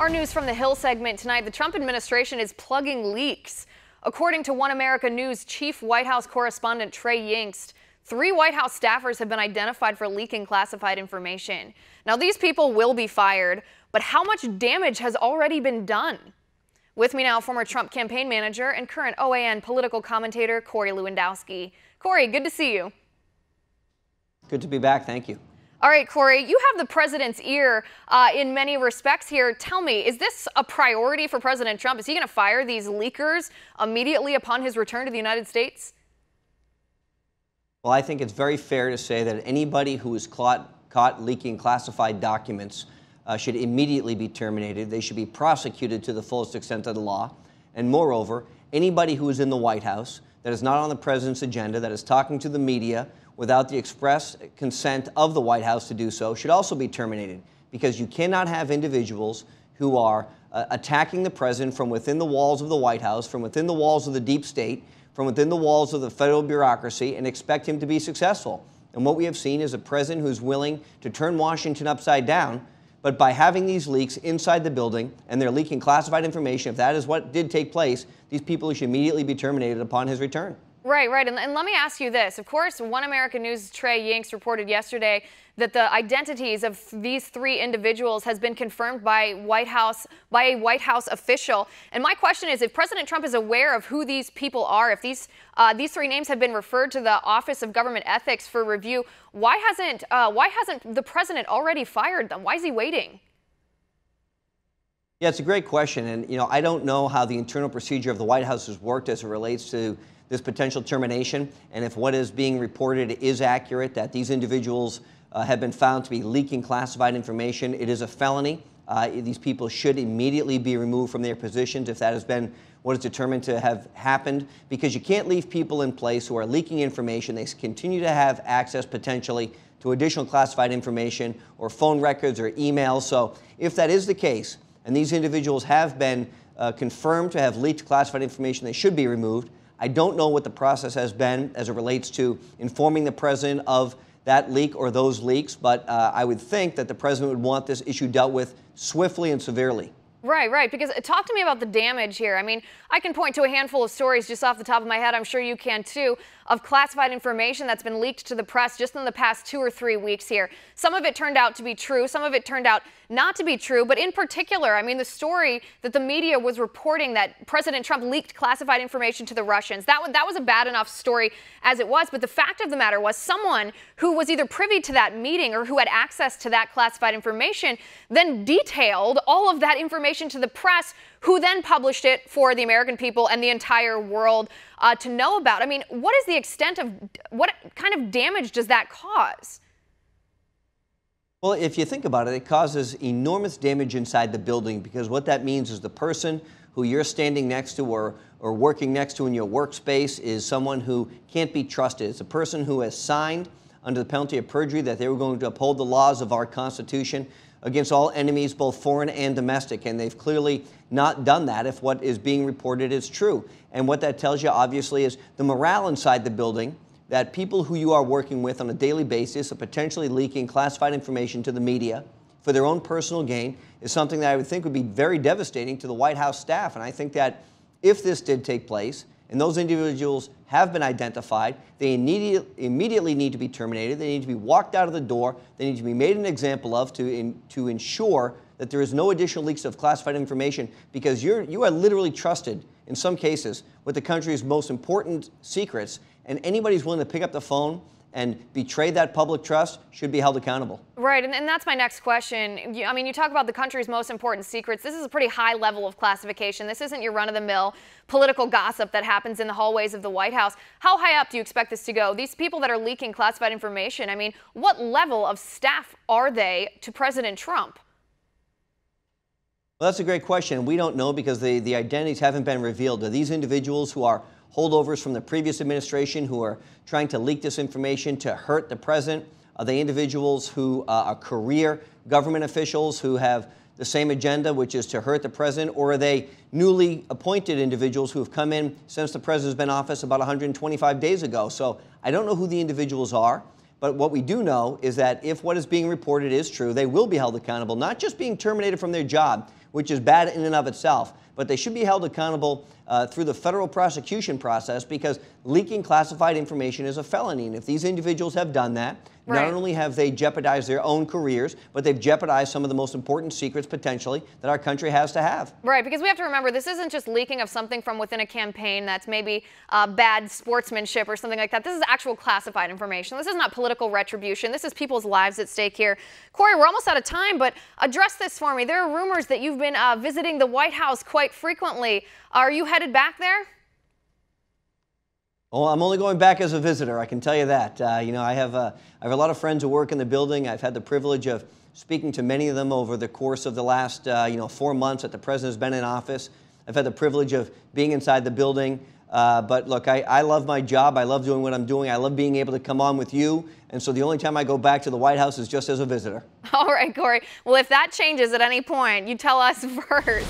Our News from the Hill segment tonight, the Trump administration is plugging leaks. According to One America News chief White House correspondent Trey Yingst, 3 White House staffers have been identified for leaking classified information. Now, these people will be fired, but how much damage has already been done? With me now, former Trump campaign manager and current OAN political commentator Corey Lewandowski. Corey, good to see you. Good to be back. Thank you. All right, Corey, you have the president's ear in many respects here. Tell me, is this a priority for President Trump? Is he going to fire these leakers immediately upon his return to the United States? Well, I think it's very fair to say that anybody who is caught leaking classified documents should immediately be terminated. They should be prosecuted to the fullest extent of the law. And moreover, anybody who is in the White House that is not on the president's agenda, that is talking to the media without the express consent of the White House to do so, should also be terminated, because you cannot have individuals who are attacking the president from within the walls of the White House, from within the walls of the deep state, from within the walls of the federal bureaucracy, and expect him to be successful. And what we have seen is a president who's willing to turn Washington upside down, but by having these leaks inside the building, and they're leaking classified information, if that is what did take place, these people should immediately be terminated upon his return. Right. And let me ask you this. Of course, One America News' Trey Yingst reported yesterday that the identities of these 3 individuals has been confirmed by a White House official. And my question is, if President Trump is aware of who these people are, if these 3 names have been referred to the Office of Government Ethics for review, why hasn't the president already fired them? Why is he waiting? Yeah, it's a great question. And, I don't know how the internal procedure of the White House has worked as it relates to this potential termination, and if what is being reported is accurate, that these individuals have been found to be leaking classified information. It is a felony. These people should immediately be removed from their positions if that has been what is determined to have happened, because you can't leave people in place who are leaking information. They continue to have access potentially to additional classified information or phone records or emails. So if that is the case, and these individuals have been confirmed to have leaked classified information, they should be removed. I don't know what the process has been as it relates to informing the president of that leak or those leaks, but I would think that the president would want this issue dealt with swiftly and severely. Right. Because talk to me about the damage here. I mean, I can point to a handful of stories just off the top of my head, I'm sure you can too, of classified information that's been leaked to the press just in the past 2 or 3 weeks here. Some of it turned out to be true. Some of it turned out not to be true. But in particular, I mean, the story that the media was reporting that President Trump leaked classified information to the Russians, that was a bad enough story as it was. But the fact of the matter was someone who was either privy to that meeting or who had access to that classified information then detailed all of that information to the press, who then published it for the American people and the entire world to know about. I mean, what is the extent of, what kind of damage does that cause? Well, if you think about it, it causes enormous damage inside the building, because what that means is the person who you're standing next to or working next to in your workspace is someone who can't be trusted. It's a person who has signed under the penalty of perjury that they were going to uphold the laws of our Constitution against all enemies, both foreign and domestic. And they've clearly not done that if what is being reported is true. And what that tells you, obviously, is the morale inside the building, that people who you are working with on a daily basis are potentially leaking classified information to the media for their own personal gain, is something that I would think would be very devastating to the White House staff. And I think that if this did take place, and those individuals have been identified, they immediately need to be terminated. They need to be walked out of the door. They need to be made an example of to ensure that there is no additional leaks of classified information, because you are literally trusted, in some cases, with the country's most important secrets, and anybody who's willing to pick up the phone and betray that public trust should be held accountable. Right, and that's my next question. I mean, you talk about the country's most important secrets. This is a pretty high level of classification. This isn't your run-of-the-mill political gossip that happens in the hallways of the White House. How high up do you expect this to go? These people that are leaking classified information, I mean, what level of staff are they to President Trump? Well, that's a great question. We don't know, because the identities haven't been revealed. Are these individuals who are holdovers from the previous administration who are trying to leak this information to hurt the president? Are they individuals who are career government officials who have the same agenda, which is to hurt the president? Or are they newly appointed individuals who have come in since the president's been in office about 125 days ago? So I don't know who the individuals are. But what we do know is that if what is being reported is true, they will be held accountable, not just being terminated from their job, which is bad in and of itself. But they should be held accountable through the federal prosecution process, because leaking classified information is a felony. And if these individuals have done that, not only have they jeopardized their own careers, but they've jeopardized some of the most important secrets potentially that our country has to have. Right, because we have to remember this isn't just leaking of something from within a campaign that's maybe bad sportsmanship or something like that. This is actual classified information. This is not political retribution. This is people's lives at stake here. Corey, we're almost out of time, but address this for me. There are rumors that you've been visiting the White House quite frequently. Are you headed back there? Well, I'm only going back as a visitor, I can tell you that. You know, I have a lot of friends who work in the building. I've had the privilege of speaking to many of them over the course of the last 4 months that the president's been in office. I've had the privilege of being inside the building. But look, I love my job. I love doing what I'm doing. I love being able to come on with you. And so the only time I go back to the White House is just as a visitor. All right, Corey. Well, if that changes at any point, you tell us first.